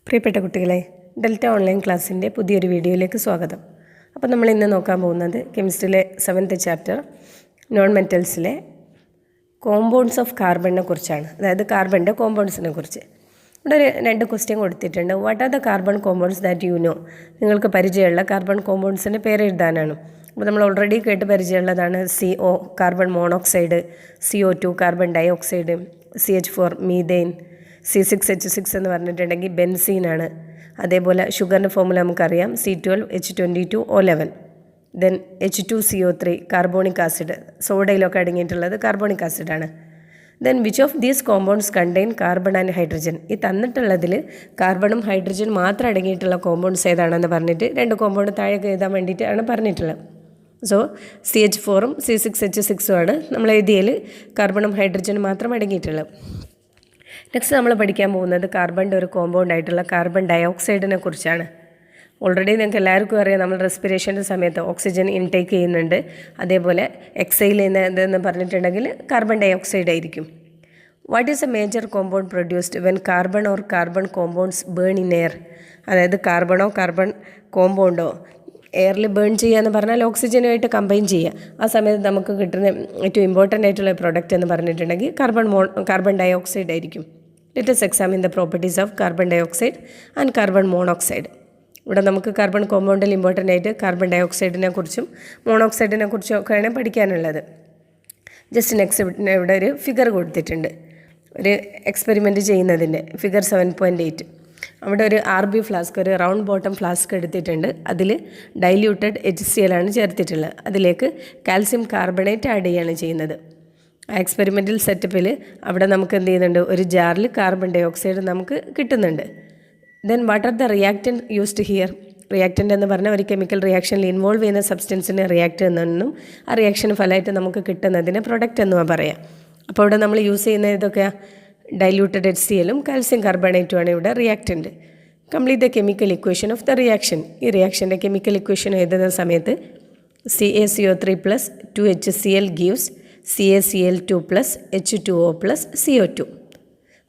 പ്രിയപ്പെട്ട കുട്ടികളെ, delta online ക്ലാസ്സിൻ്റെ പുതിയൊരു വീഡിയോയിലേക്ക് സ്വാഗതം. അപ്പോൾ നമ്മൾ ഇന്ന് നോക്കാൻ പോകുന്നത് കെമിസ്ട്രിയിലെ 7th ചാപ്റ്റർ നോൺ മെറ്റൽസിലെ കോമ്പൗണ്ട്സ് ഓഫ് കാർബണിനെ കുറിച്ചാണ്. അതായത് കാർബണിൻ്റെ കോമ്പൗണ്ട്സിനെ കുറിച്ച്. ഇവിടെ ഒരു 2 ക്വസ്റ്റ്യൻ കൊടുത്തിട്ടുണ്ട്. What are the carbon compounds that you know? നിങ്ങൾക്ക് പരിചയമുള്ള കാർബൺ കോമ്പൗണ്ട്സിൻ്റെ പേര് എഴുതാനാണ്. അപ്പോൾ നമ്മൾ ഓൾറെഡി കേട്ട് പരിചയമുള്ളതാണ് CO carbon monoxide, CO2 carbon dioxide, CH4 methane, C6H6 എന്ന് പറഞ്ഞിട്ടുണ്ടെങ്കിൽ ബെൻസീനാണ്. അതേപോലെ ഷുഗറിൻ്റെ ഫോമുല നമുക്കറിയാം, C12H22O11. Then H2CO3 carbonic acid, സോഡയിലൊക്കെ അടങ്ങിയിട്ടുള്ളത് കാർബോണിക് ആസിഡാണ്. Then which of these compounds contain carbon and hydrogen? ഈ തന്നിട്ടുള്ളതിൽ കാർബണും ഹൈഡ്രജൻ മാത്രം അടങ്ങിയിട്ടുള്ള കോമ്പൗണ്ട്സ് ഏതാണെന്ന് പറഞ്ഞിട്ട് 2 കോമ്പൗണ്ട് താഴേക്ക് എഴുതാൻ വേണ്ടിയിട്ടാണ് പറഞ്ഞിട്ടുള്ളത്. സോ CH4ഉം C6H6ഉം ആണ് നമ്മൾ എഴുതിയതിൽ കാർബണും ഹൈഡ്രജനും മാത്രം അടങ്ങിയിട്ടുള്ളത്. നെക്സ്റ്റ് നമ്മൾ പഠിക്കാൻ പോകുന്നത് കാർബണിൻ്റെ ഒരു കോമ്പൗണ്ട് ആയിട്ടുള്ള കാർബൺ ഡയോക്സൈഡിനെ കുറിച്ചാണ്. ഓൾറെഡി നിങ്ങൾക്ക് എല്ലാവർക്കും അറിയാം, നമ്മൾ റെസ്പിറേഷൻ്റെ സമയത്ത് ഓക്സിജൻ ഇൻടേക്ക് ചെയ്യുന്നുണ്ട്. അതേപോലെ എക്സൈൽ ചെയ്യുന്നതെന്ന് പറഞ്ഞിട്ടുണ്ടെങ്കിൽ കാർബൺ ഡയോക്സൈഡ് ആയിരിക്കും. What is a major compound produced when carbon or carbon compounds burn in air? അതായത് കാർബണോ കാർബൺ കോമ്പൗണ്ടോ എയറിൽ ബേൺ ചെയ്യുക എന്ന് പറഞ്ഞാൽ ഓക്സിജനുമായിട്ട് കമ്പൈൻ ചെയ്യുക. ആ സമയത്ത് നമുക്ക് കിട്ടുന്ന ഏറ്റവും ഇമ്പോർട്ടൻ്റ് ആയിട്ടുള്ള പ്രോഡക്റ്റ് എന്ന് പറഞ്ഞിട്ടുണ്ടെങ്കിൽ കാർബൺ ഡയോക്സൈഡ് ആയിരിക്കും. Let us examine the properties of carbon dioxide and carbon monoxide. ഇവിടെ നമുക്ക് കാർബൺ കോമ്പൗണ്ടിൽ ഇമ്പോർട്ടൻ്റ് ആയിട്ട് കാർബൺ ഡയോക്സൈഡിനെ കുറിച്ചും മോണോക്സൈഡിനെ കുറിച്ചും ഒക്കെയാണ് പഠിക്കാനുള്ളത്. ജസ്റ്റ് നെക്സ്റ്റ് ഇവിടെ ഒരു ഫിഗർ കൊടുത്തിട്ടുണ്ട്, ഒരു എക്സ്പെരിമെൻറ്റ് ചെയ്യുന്നതിൻ്റെ ഫിഗർ 7.8. അവിടെ ഒരു RB ഫ്ലാസ്ക്, ഒരു റൗണ്ട് ബോട്ടം ഫ്ലാസ്ക് എടുത്തിട്ടുണ്ട്. അതിൽ ഡൈല്യൂട്ടഡ് HCl ആണ് ചേർത്തിട്ടുള്ളത്. അതിലേക്ക് കാൽസ്യം കാർബണേറ്റ് ആഡ് ചെയ്യുകയാണ് ചെയ്യുന്നത്. ആ എക്സ്പെരിമെൻ്റൽ സെറ്റപ്പിൽ അവിടെ നമുക്ക് എന്ത് ചെയ്യുന്നുണ്ട്, ഒരു ജാറിൽ കാർബൺ ഡയോക്സൈഡ് നമുക്ക് കിട്ടുന്നുണ്ട്. Then what are the reactant used here? Reactant എന്ന് പറഞ്ഞാൽ ഒരു കെമിക്കൽ റിയാക്ഷനിൽ ഇൻവോൾവ് ചെയ്യുന്ന സബ്സ്റ്റൻസിനെ റിയാക്റ്റ് എന്നും ആ റിയാക്ഷൻ ഫലമായിട്ട് നമുക്ക് കിട്ടുന്നതിന് പ്രൊഡക്റ്റ് എന്നും പറയാം. അപ്പോൾ ഇവിടെ നമ്മൾ യൂസ് ചെയ്യുന്ന ഇതൊക്കെയാണ് ഡൈല്യൂട്ടഡ് HClഉം കാൽസ്യം കാർബണേറ്റുമാണ് ഇവിടെ reactant. Complete the chemical equation of the reaction. ഈ റിയാക്ഷൻ്റെ കെമിക്കൽ ഇക്വേഷൻ എഴുതുന്ന സമയത്ത് CaCO3 + 2HCl gives CaCl2 + H2O + CO2.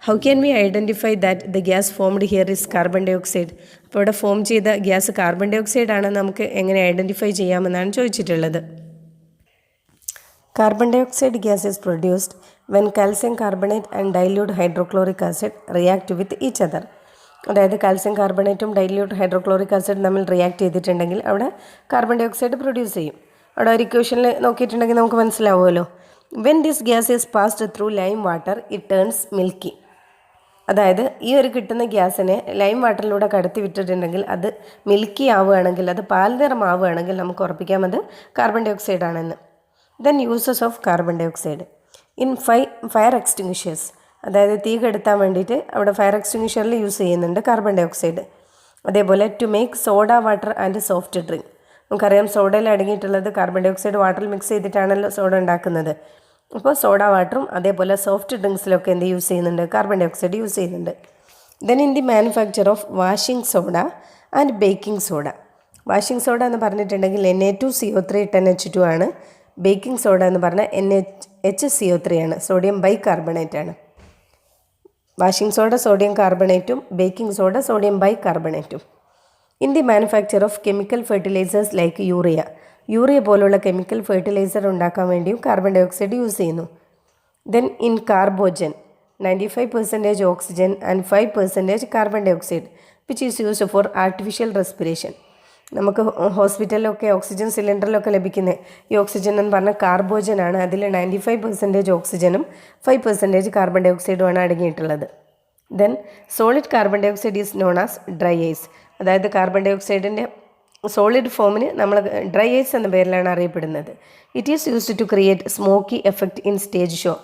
How can we identify that the gas formed here is carbon dioxide? അപ്പോൾ ഇവിടെ form ചെയ്ത gas carbon dioxide ആണെന്ന് നമുക്ക് എങ്ങനെ identify ചെയ്യാമെന്നാണ് ചോദിച്ചിട്ടുള്ളത്. Carbon dioxide gas is produced when calcium carbonate and dilute hydrochloric acid react with each other. അതായത് calcium കാർബണേറ്റും dilute hydrochloric acid തമ്മിൽ റിയാക്ട് ചെയ്തിട്ടുണ്ടെങ്കിൽ അവിടെ കാർബൺ ഡയോക്സൈഡ് പ്രൊഡ്യൂസ് ചെയ്യും. അവിടെ ഒരു ഇക്വേഷനിൽ നോക്കിയിട്ടുണ്ടെങ്കിൽ നമുക്ക് മനസ്സിലാവുമല്ലോ. When this gas is passed through lime water it turns milky. അതായത് ഈ ഒരു കിട്ടുന്ന ഗ്യാസിനെ ലൈം വാട്ടറിലൂടെ കടത്തി വിട്ടിട്ടുണ്ടെങ്കിൽ അത് മിൽക്കി ആവുകയാണെങ്കിൽ, അത് പാൽ നിറമാവുകയാണെങ്കിൽ നമുക്ക് ഉറപ്പിക്കാം അത് കാർബൺ ഡയോക്സൈഡ് ആണെന്ന്. Then uses of carbon dioxide in fire extinguishers. അതായത് തീ കെടുത്താൻ വേണ്ടിയിട്ട് അവിടെ ഫയർ എക്സ്റ്റിങ്വിഷറിൽ യൂസ് ചെയ്യുന്നുണ്ട് കാർബൺ ഡയോക്സൈഡ്. അതേപോലെ to make soda water and soft drink. നമുക്കറിയാം സോഡയിൽ അടങ്ങിയിട്ടുള്ളത് കാർബൺ ഡയോക്സൈഡ് വാട്ടറിൽ മിക്സ് ചെയ്തിട്ടാണല്ലോ സോഡ ഉണ്ടാക്കുന്നത്. അപ്പോൾ സോഡ വാട്ടറും അതേപോലെ സോഫ്റ്റ് ഡ്രിങ്ക്സിലൊക്കെ എന്ത് യൂസ് ചെയ്യുന്നുണ്ട്, കാർബൺ ഡയോക്സൈഡ് യൂസ് ചെയ്യുന്നുണ്ട്. Then in the manufacture of washing soda and baking soda. Washing soda എന്ന് പറഞ്ഞിട്ടുണ്ടെങ്കിൽ Na2CO3 10H2 ആണ്. ബേക്കിംഗ് സോഡ എന്ന് പറഞ്ഞാൽ NaHCO3 ആണ്, സോഡിയം ബൈകാർബണേറ്റ് ആണ്. വാഷിംഗ് സോഡ സോഡിയം കാർബണേറ്റും ബേക്കിംഗ് സോഡ സോഡിയം ബൈകാർബണേറ്റും. In the manufacture of chemical fertilisers like urea പോലുള്ള കെമിക്കൽ ഫെർട്ടിലൈസർ ഉണ്ടാക്കാൻ വേണ്ടിയും കാർബൺ ഡയോക്സൈഡ് യൂസ് ചെയ്യുന്നു. Then in carbogen 95% oxygen and 5% carbon dioxide which is used for artificial respiration. നമുക്ക് ഹോസ്പിറ്റലിലൊക്കെ oxygen സിലിണ്ടറിലൊക്കെ ലഭിക്കുന്ന ഈ ഓക്സിജൻ എന്ന് പറഞ്ഞാൽ കാർബോജനാണ്. അതിൽ 95% ഓക്സിജനും 5% കാർബൺ ഡയോക്സൈഡുമാണ് അടങ്ങിയിട്ടുള്ളത്. Then solid carbon dioxide is known as dry ice. അതായത് കാർബൺ ഡയോക്സൈഡിൻ്റെ സോളിഡ് ഫോമിന് നമ്മൾ ഡ്രൈ ഐസ് എന്ന പേരിലാണ് അറിയപ്പെടുന്നത്. It is used to create smoky effect in stage show.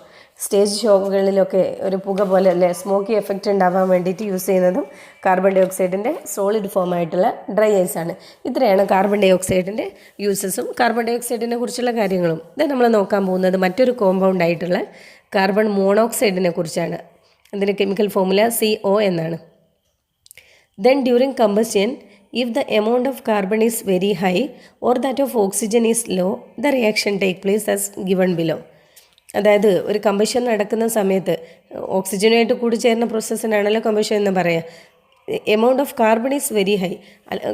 Stage ഷോകളിലൊക്കെ ഒരു പുക പോലെ അല്ലേ സ്മോക്കി എഫക്റ്റ് ഉണ്ടാവാൻ വേണ്ടിയിട്ട് യൂസ് ചെയ്യുന്നതും കാർബൺ ഡയോക്സൈഡിൻ്റെ സോളിഡ് ഫോമായിട്ടുള്ള ഡ്രൈ ഐസ് ആണ്. ഇത്രയാണ് കാർബൺ ഡയോക്സൈഡിൻ്റെ യൂസസും കാർബൺ ഡയോക്സൈഡിനെ കുറിച്ചുള്ള കാര്യങ്ങളും. ഇത് നമ്മൾ നോക്കാൻ പോകുന്നത് മറ്റൊരു കോമ്പൗണ്ട് ആയിട്ടുള്ള കാർബൺ മോണോക്സൈഡിനെ കുറിച്ചാണ്. അതിൻ്റെ കെമിക്കൽ ഫോമുല CO എന്നാണ്. Then during combustion if the amount of carbon is very high or that of oxygen is low, the reaction take place as given below. അതായത് ഒരു കമ്പഷൻ നടക്കുന്ന സമയത്ത് ഓക്സിജനുമായിട്ട് കൂടി ചേരുന്ന പ്രോസസ്സിനാണല്ലോ കമ്പഷൻ എന്ന് പറയുക. Amount of carbon is very high,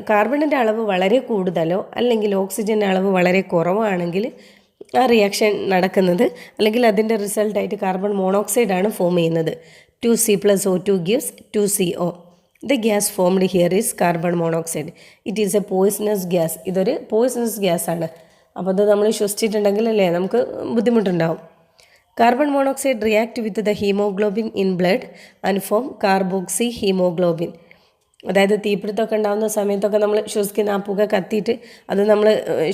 കാർബണിൻ്റെ അളവ് വളരെ കൂടുതലോ അല്ലെങ്കിൽ ഓക്സിജൻ്റെ അളവ് വളരെ കുറവാണെങ്കിൽ ആ റിയാക്ഷൻ നടക്കുന്നത് അല്ലെങ്കിൽ അതിൻ്റെ റിസൾട്ടായിട്ട് കാർബൺ മോണോക്സൈഡാണ് ഫോം ചെയ്യുന്നത്. 2C+O2 gives 2CO. The gas formed here is carbon monoxide. It is a poisonous gas. ഇതൊരു പോയിസണസ് ഗ്യാസ് ആണ്. അപ്പോൾ അത് നമ്മൾ ശ്വസിച്ചിട്ടുണ്ടെങ്കിൽ അല്ലേ നമുക്ക് ബുദ്ധിമുട്ടുണ്ടാവും. Carbon monoxide react with the haemoglobin in blood and form carboxy haemoglobin. അതായത് തീപിടുത്തമൊക്കെ ഉണ്ടാകുന്ന സമയത്തൊക്കെ നമ്മൾ ശ്വസിക്കുന്ന ആ പുക കത്തിയിട്ട് അത് നമ്മൾ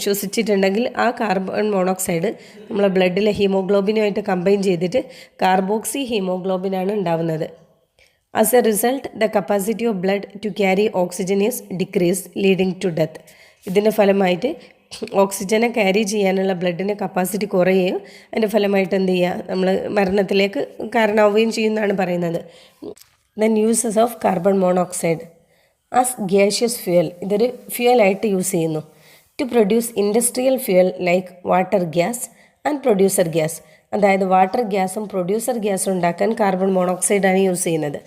ശ്വസിച്ചിട്ടുണ്ടെങ്കിൽ ആ കാർബൺ മോണോക്സൈഡ് നമ്മളെ ബ്ലഡിലെ ഹീമോഗ്ലോബിനുമായിട്ട് കമ്പൈൻ ചെയ്തിട്ട് കാർബോക്സി ഹീമോഗ്ലോബിനാണ് ഉണ്ടാവുന്നത്. As a result the capacity of blood to carry oxygen is decrease leading to death. ഇതിൻ്റെ ഫലമായിട്ട് ഓക്സിജനെ ക്യാരി ചെയ്യാനുള്ള ബ്ലഡിൻ്റെ കപ്പാസിറ്റി കുറയുകയും അതിൻ്റെ ഫലമായിട്ട് എന്ത് ചെയ്യുക, നമ്മൾ മരണത്തിലേക്ക് കാരണമാവുകയും ചെയ്യുമെന്നാണ് പറയുന്നത്. Then uses of carbon monoxide as gaseous fuel. ഇതൊരു ഫ്യൂവലായിട്ട് യൂസ് ചെയ്യുന്നു. To produce industrial fuel like water gas and producer gas. അതായത് വാട്ടർ ഗ്യാസും പ്രൊഡ്യൂസർ ഗ്യാസും ഉണ്ടാക്കാൻ കാർബൺ മോണോക്സൈഡാണ് യൂസ് ചെയ്യുന്നത്.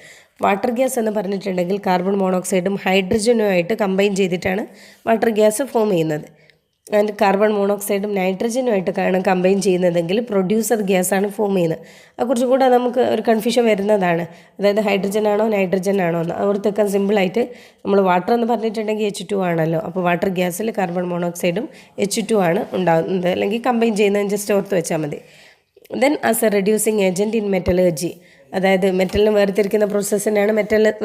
വാട്ടർ ഗ്യാസ് എന്ന് പറഞ്ഞിട്ടുണ്ടെങ്കിൽ കാർബൺ മോണോക്സൈഡും ഹൈഡ്രജനുമായിട്ട് കമ്പൈൻ ചെയ്തിട്ടാണ് വാട്ടർ ഗ്യാസ് ഫോം ചെയ്യുന്നത്. ആൻഡ് കാർബൺ മോണോക്സൈഡും നൈട്രജനുമായിട്ടാണ് കമ്പൈൻ ചെയ്യുന്നതെങ്കിൽ പ്രൊഡ്യൂസർ ഗ്യാസാണ് ഫോം ചെയ്യുന്നത്. അതുകുറിച്ച് കൂടെ നമുക്ക് ഒരു കൺഫ്യൂഷൻ വരുന്നതാണ്. അതായത് ഹൈഡ്രജൻ ആണോ നൈട്രജൻ ആണോ എന്ന് ഓർത്തെക്കാൻ സിമ്പിളായിട്ട് നമ്മൾ വാട്ടർ എന്ന് പറഞ്ഞിട്ടുണ്ടെങ്കിൽ H2 ആണല്ലോ. അപ്പോൾ വാട്ടർ ഗ്യാസിൽ കാർബൺ മോണോക്സൈഡും H2 ആണ് ഉണ്ടാകുന്നത്, അല്ലെങ്കിൽ കമ്പൈൻ ചെയ്യുന്നത് ജസ്റ്റ് ഓർത്ത് വെച്ചാൽ മതി. Then as A reducing agent in metallurgy. അതായത് മെറ്റലിനെ വേർതിരിക്കുന്ന പ്രോസസ്സിനാണ്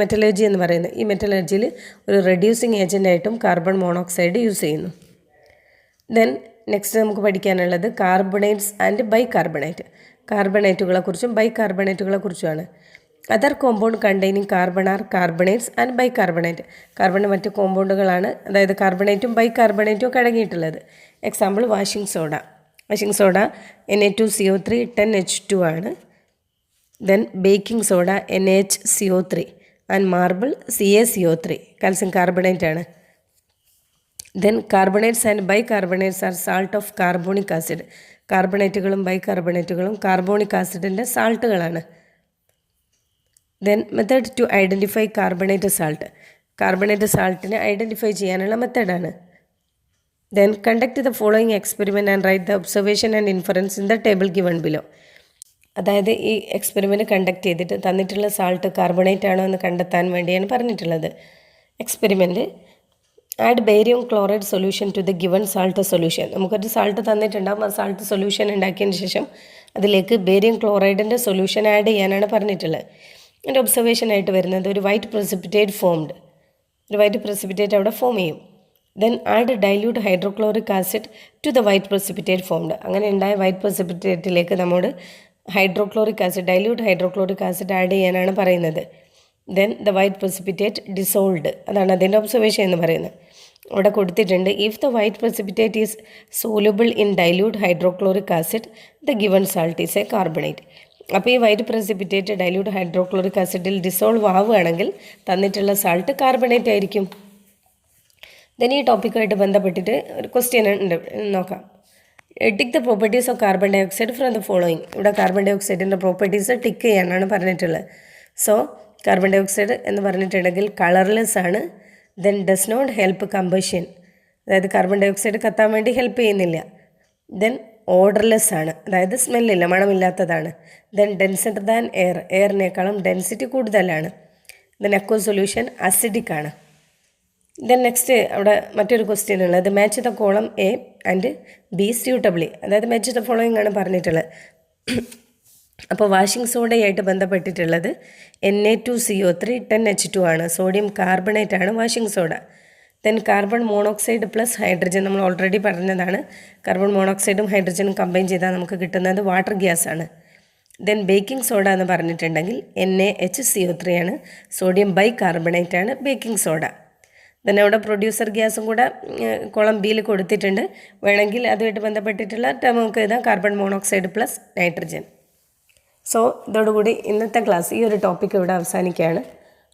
മെറ്റലർജി എന്ന് പറയുന്നത്. ഈ മെറ്റലർജിയിൽ ഒരു റെഡ്യൂസിങ് ഏജൻ്റായിട്ടും കാർബൺ മോണോക്സൈഡ് യൂസ് ചെയ്യുന്നു. ദെൻ നെക്സ്റ്റ് നമുക്ക് പഠിക്കാനുള്ളത് കാർബണേറ്റ്സ് ആൻഡ് ബൈകാർബണേറ്റ്. കാർബണേറ്റുകളെക്കുറിച്ചും ബൈകാർബണേറ്റുകളെക്കുറിച്ചുമാണ്. Other compound containing carbon are carbonates and bicarbonate. കാർബണിൻ്റെ മറ്റ് കോമ്പൗണ്ടുകളാണ്, അതായത് കാർബണേറ്റും ബൈകാർബണേറ്റും ഒക്കെ അടങ്ങിയിട്ടുള്ളത്. Example washing soda. Washing soda Na2CO3 10H2 ആണ്. Then baking soda NaHCO3 and marble CaCO3 calcium carbonate ആണ്. Then carbonates and bicarbonates are salt of carbonic acid. കാർബണേറ്റുകളും ബൈകാർബണേറ്റുകളും കാർബോണിക് ആസിഡിൻ്റെ സാൾട്ടുകളാണ്. Then method to identify carbonate salt. Carbonate സാൾട്ടിനെ identify ചെയ്യാനുള്ള മെത്തേഡാണ്. Then conduct the following experiment and write the observation and inference in the table given below. അതായത് ഈ experiment conduct ചെയ്തിട്ട് തന്നിട്ടുള്ള സാൾട്ട് കാർബണേറ്റ് ആണോ എന്ന് കണ്ടെത്താൻ വേണ്ടിയാണ് പറഞ്ഞിട്ടുള്ളത്. Experiment add barium chloride solution to the given salt solution. നമുക്കൊരു സാൾട്ട് തന്നിട്ടുണ്ടാകും, ആ സാൾട്ട് സൊല്യൂഷൻ ഉണ്ടാക്കിയതിന് ശേഷം അതിലേക്ക് ബേരിയം ക്ലോറൈഡിൻ്റെ സൊല്യൂഷൻ ആഡ് ചെയ്യാനാണ് പറഞ്ഞിട്ടുള്ളത്. അതിൻ്റെ ഒബ്സർവേഷനായിട്ട് വരുന്നത് ഒരു വൈറ്റ് പ്രസിപ്പിറ്റേറ്റ് ഫോംഡ്, ഒരു വൈറ്റ് പ്രസിപ്പിറ്റേറ്റ് അവിടെ ഫോം ചെയ്യും. Then add dilute hydrochloric acid to the white precipitate formed. അങ്ങനെ ഉണ്ടായ വൈറ്റ് പ്രസിപ്പിറ്റേറ്റിലേക്ക് നമ്മോട് hydrochloric acid, dilute hydrochloric acid add ചെയ്യാനാണ് പറയുന്നത്. Then the white precipitate dissolved, അതാണ് അതിൻ്റെ ഒബ്സർവേഷൻ എന്ന് പറയുന്നത്. അവിടെ കൊടുത്തിട്ടുണ്ട് if the white precipitate is soluble in dilute hydrochloric acid the given salt is a carbonate. അപ്പോൾ ഈ white precipitate dilute hydrochloric ആസിഡിൽ dissolve ആവുകയാണെങ്കിൽ തന്നിട്ടുള്ള സാൾട്ട് കാർബണേറ്റ് ആയിരിക്കും. ദെൻ ഈ ടോപ്പിക്കുമായിട്ട് ബന്ധപ്പെട്ടിട്ട് ഒരു ക്വസ്റ്റ്യൻ ഉണ്ട്, നോക്കാം. Tick the properties of carbon dioxide from the following. ഇവിടെ കാർബൺ ഡൈ ഓക്സൈഡിൻ്റെ പ്രോപ്പർട്ടീസ് ടിക്ക് ചെയ്യാനാണ് പറഞ്ഞിട്ടുള്ളത്. സോ കാർബൺ ഡൈ ഓക്സൈഡ് എന്ന് പറഞ്ഞിട്ടുണ്ടെങ്കിൽ കളർലെസ് ആണ്. Then does not help combustion, അതായത് കാർബൺ ഡൈ ഓക്സൈഡ് കത്താൻ വേണ്ടി ഹെൽപ്പ് ചെയ്യുന്നില്ല. ദെൻ ഓർഡർലെസ് ആണ്, അതായത് സ്മെല്ലില്ല, മണമില്ലാത്തതാണ്. ദെൻ ഡെൻസർ ദാൻ എയർ, എയറിനേക്കാളും ഡെൻസിറ്റി കൂടുതലാണ്. ദെൻ അക്വ സൊല്യൂഷൻ അസിഡിക് ആണ്. ദെൻ നെക്സ്റ്റ് അവിടെ മറ്റൊരു ക്വസ്റ്റ്യൻ ഉള്ളത് match the column A and B suitably, അതായത് മാച്ച് ദ ഫോളോയിങ് ആണ് പറഞ്ഞിട്ടുള്ളത്. അപ്പോൾ വാഷിംഗ് സോഡയായിട്ട് ബന്ധപ്പെട്ടിട്ടുള്ളത് Na2CO3 10H2 ആണ്. സോഡിയം കാർബണേറ്റ് ആണ് washing soda. Then carbon monoxide plus hydrogen, നമ്മൾ ഓൾറെഡി പറഞ്ഞതാണ്. കാർബൺ മോണോക്സൈഡും ഹൈഡ്രജനും കമ്പൈൻ ചെയ്താൽ നമുക്ക് കിട്ടുന്നത് വാട്ടർ ഗ്യാസ് ആണ്. ദെൻ ബേക്കിംഗ് സോഡ എന്ന് പറഞ്ഞിട്ടുണ്ടെങ്കിൽ NaHCO3 ആണ്. സോഡിയം ബൈകാർബണേറ്റ് ആണ് ബേക്കിംഗ് സോഡ. ദെൻ അവിടെ പ്രൊഡ്യൂസർ ഗ്യാസും കൂടെ കോളം ബിയിൽ കൊടുത്തിട്ടുണ്ട്. വേണമെങ്കിൽ അതുമായിട്ട് ബന്ധപ്പെട്ടിട്ടുള്ള ടേം നമുക്ക് എഴുതാം, carbon monoxide plus nitrogen. So ഇതോടുകൂടി ഇന്നത്തെ ക്ലാസ് ഈ ഒരു ടോപ്പിക്ക് ഇവിടെ അവസാനിക്കുകയാണ്.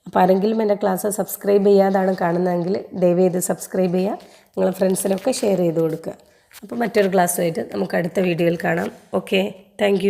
അപ്പോൾ ആരെങ്കിലും എൻ്റെ ക്ലാസ് സബ്സ്ക്രൈബ് ചെയ്യാതാണ് കാണുന്നതെങ്കിൽ ദയവ് ചെയ്ത് സബ്സ്ക്രൈബ് ചെയ്യുക, നിങ്ങളുടെ ഫ്രണ്ട്സിനൊക്കെ ഷെയർ ചെയ്ത് കൊടുക്കുക. അപ്പോൾ മറ്റൊരു ക്ലാസ്സുമായിട്ട് നമുക്ക് അടുത്ത വീഡിയോയിൽ കാണാം. Okay, thank